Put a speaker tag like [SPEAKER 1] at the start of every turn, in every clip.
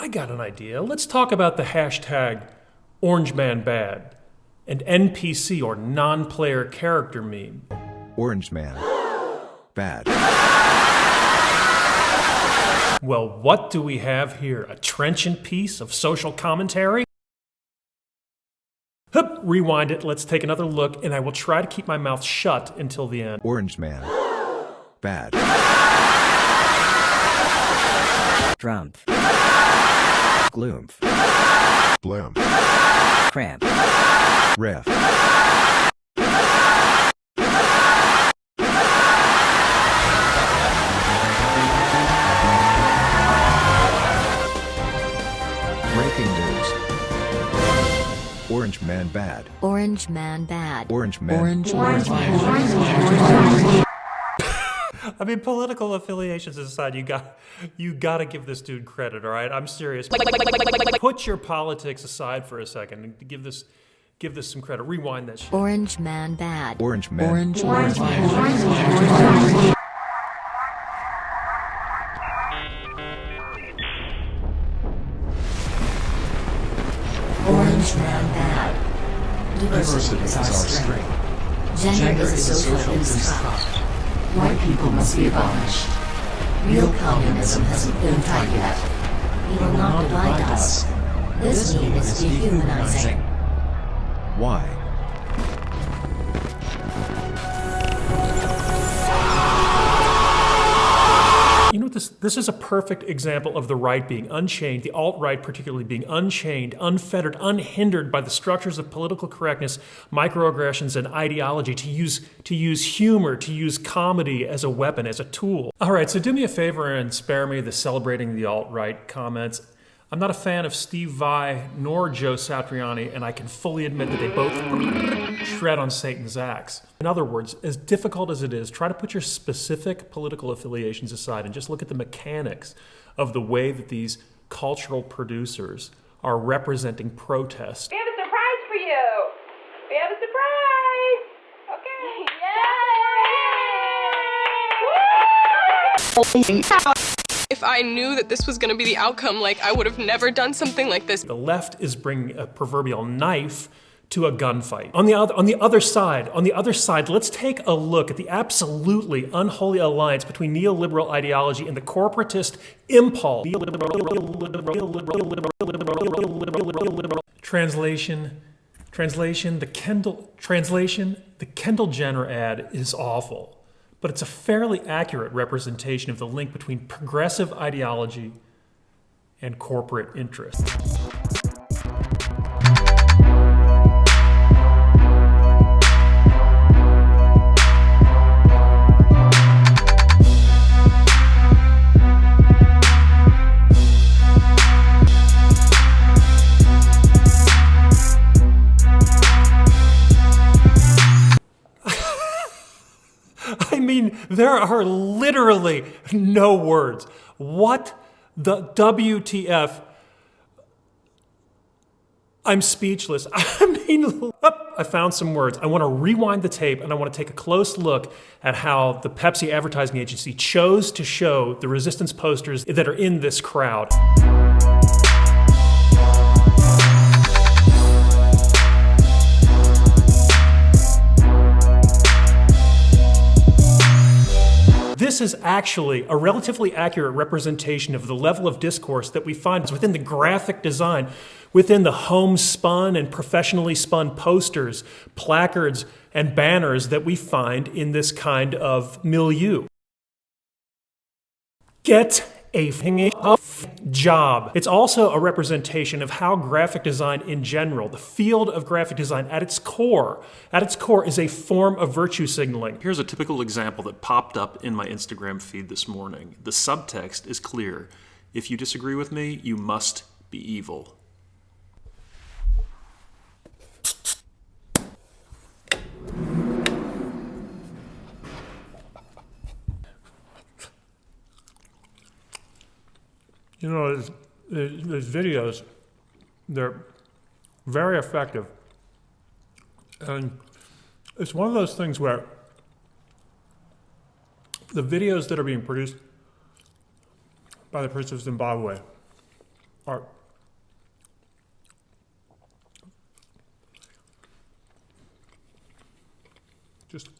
[SPEAKER 1] I got an idea. Let's talk about the hashtag Orangemanbad, and NPC or non-player character meme.
[SPEAKER 2] Orangeman. Bad.
[SPEAKER 1] Well, what do we have here? A trenchant piece of social commentary? Hup, rewind it, let's take another look, and I will try to keep my mouth shut until the end.
[SPEAKER 2] Orangeman. Bad.
[SPEAKER 3] Drumpf.
[SPEAKER 2] Gloomf.
[SPEAKER 4] Blam.
[SPEAKER 3] Cramp.
[SPEAKER 2] Ref. Breaking news. Orangeman bad.
[SPEAKER 5] Orangemanbad.
[SPEAKER 2] Orangeman.
[SPEAKER 1] I mean, political affiliations aside, you got to give this dude credit, all right? I'm serious. Put your politics aside for a second and give this some credit. Rewind that shit.
[SPEAKER 5] Orangemanbad.
[SPEAKER 2] Orangeman.
[SPEAKER 5] Orangemanbad.
[SPEAKER 4] Diversity is our strength.
[SPEAKER 5] Gender is a social construct. White people must be abolished. Real communism hasn't been tried yet. It will not divide us. This meme is dehumanizing.
[SPEAKER 2] Why?
[SPEAKER 1] You know what, this is a perfect example of the right being unchained, the alt-right particularly being unchained, unfettered, unhindered by the structures of political correctness, microaggressions, and ideology to use humor, to use comedy as a weapon, as a tool. All right, so do me a favor and spare me the celebrating the alt-right comments. I'm not a fan of Steve Vai nor Joe Satriani, and I can fully admit that they both tread on Satan's axe. In other words, as difficult as it is, try to put your specific political affiliations aside and just look at the mechanics of the way that these cultural producers are representing protest.
[SPEAKER 6] We have a surprise for you. We have a surprise. Okay. Yay!
[SPEAKER 7] If I knew that this was going to be the outcome, like, I would have never done something like this.
[SPEAKER 1] The left is bringing a proverbial knife to a gunfight. On the other side, let's take a look at the absolutely unholy alliance between neoliberal ideology and the corporatist impulse. Translation, the Kendall Jenner ad is awful, but it's a fairly accurate representation of the link between progressive ideology and corporate interests. I mean, there are literally no words. What the WTF? I'm speechless. I mean, I found some words. I want to rewind the tape and I want to take a close look at how the Pepsi advertising agency chose to show the resistance posters that are in this crowd. This is actually a relatively accurate representation of the level of discourse that we find within the graphic design, within the homespun and professionally spun posters, placards, and banners that we find in this kind of milieu. Get a job. It's also a representation of how graphic design in general, the field of graphic design at its core is a form of virtue signaling. Here's a typical example that popped up in my Instagram feed this morning. The subtext is clear. If you disagree with me, you must be evil. You know, these videos, they're very effective. And it's one of those things where the videos that are being produced by the Prince of Zimbabwe are just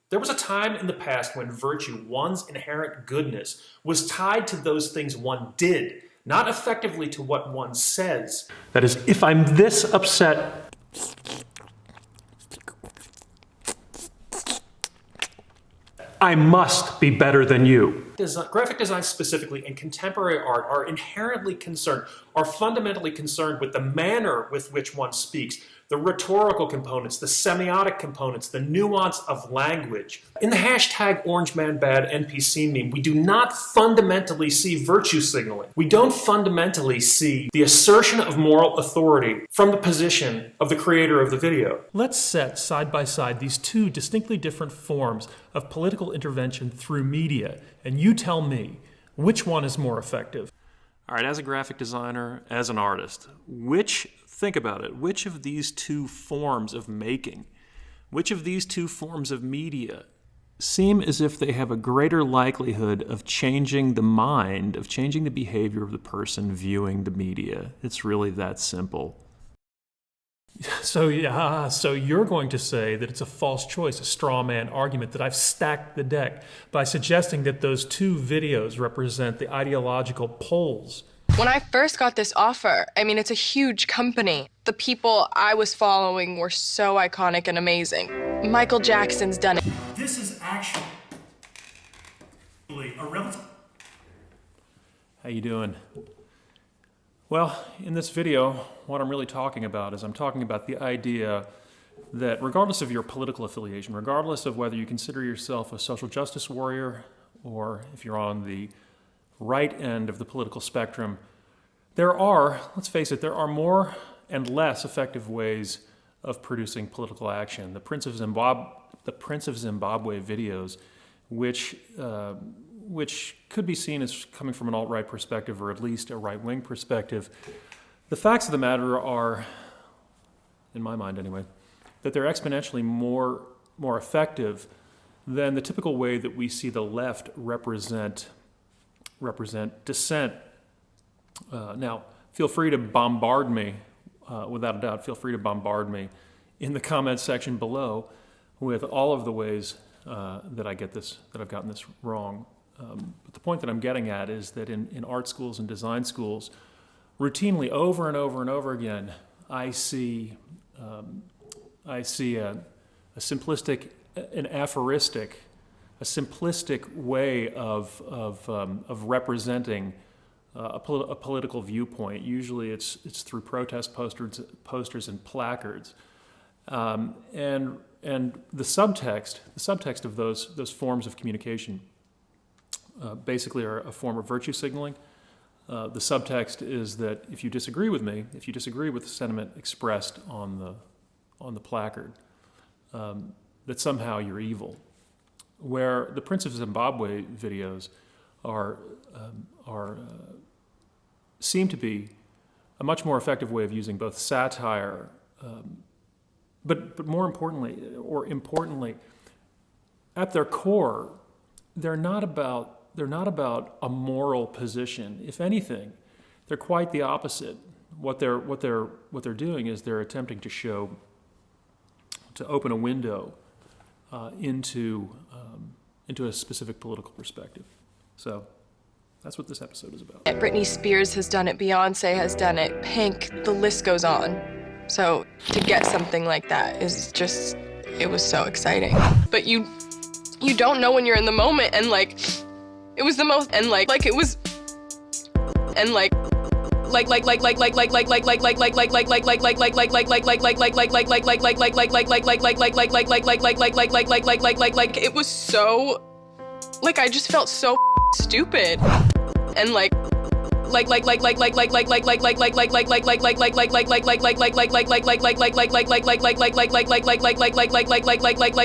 [SPEAKER 1] there was a time in the past when virtue, one's inherent goodness, was tied to those things one did, not effectively to what one says. That is, if I'm this upset, I must be better than you. Graphic design specifically and contemporary art are inherently concerned, are fundamentally concerned with the manner with which one speaks, the rhetorical components, the semiotic components, the nuance of language. In the hashtag Orangemanbad NPC meme, we do not fundamentally see virtue signaling. We don't fundamentally see the assertion of moral authority from the position of the creator of the video. Let's set side by side these two distinctly different forms of political intervention through media, and you tell me which one is more effective. All right, as a graphic designer, as an artist, think about it, which of these two forms of making, which of these two forms of media seem as if they have a greater likelihood of changing the mind, of changing the behavior of the person viewing the media? It's really that simple. So you're going to say that it's a false choice, a straw man argument, that I've stacked the deck by suggesting that those two videos represent the ideological poles.
[SPEAKER 7] When I first got this offer, I mean, it's a huge company. The people I was following were so iconic and amazing. Michael Jackson's done it.
[SPEAKER 1] This is actually a relative. How you doing? Well, in this video, what I'm really talking about is I'm talking about the idea that regardless of your political affiliation, regardless of whether you consider yourself a social justice warrior or if you're on the right end of the political spectrum, there are, let's face it, there are more and less effective ways of producing political action. The Prince of Zimbabwe videos, which could be seen as coming from an alt-right perspective or at least a right-wing perspective, the facts of the matter are, in my mind anyway, that they're exponentially more effective than the typical way that we see the left represent dissent. Now, feel free to bombard me, without a doubt, feel free to bombard me in the comments section below with all of the ways that I've gotten this wrong. But the point that I'm getting at is that in art schools and design schools, routinely, over and over and over again, I see a simplistic, an aphoristic, a simplistic way of representing a political viewpoint. Usually, it's through protest posters and placards, and the subtext of those forms of communication basically are a form of virtue signaling. The subtext is that if you disagree with me, if you disagree with the sentiment expressed on the placard, that somehow you're evil. Where the Prince of Zimbabwe videos seem to be a much more effective way of using both satire, but more importantly, at their core, they're not about a moral position. If anything, they're quite the opposite. What they're doing is they're attempting to open a window into a specific political perspective. So that's what this episode is about.
[SPEAKER 7] Britney Spears has done it, Beyonce has done it, Pink, the list goes on. So to get something like that is just, it was so exciting. But you don't know when you're in the moment, and like, it was the most, and like it was, and like it was so, like, I just felt so stupid, and like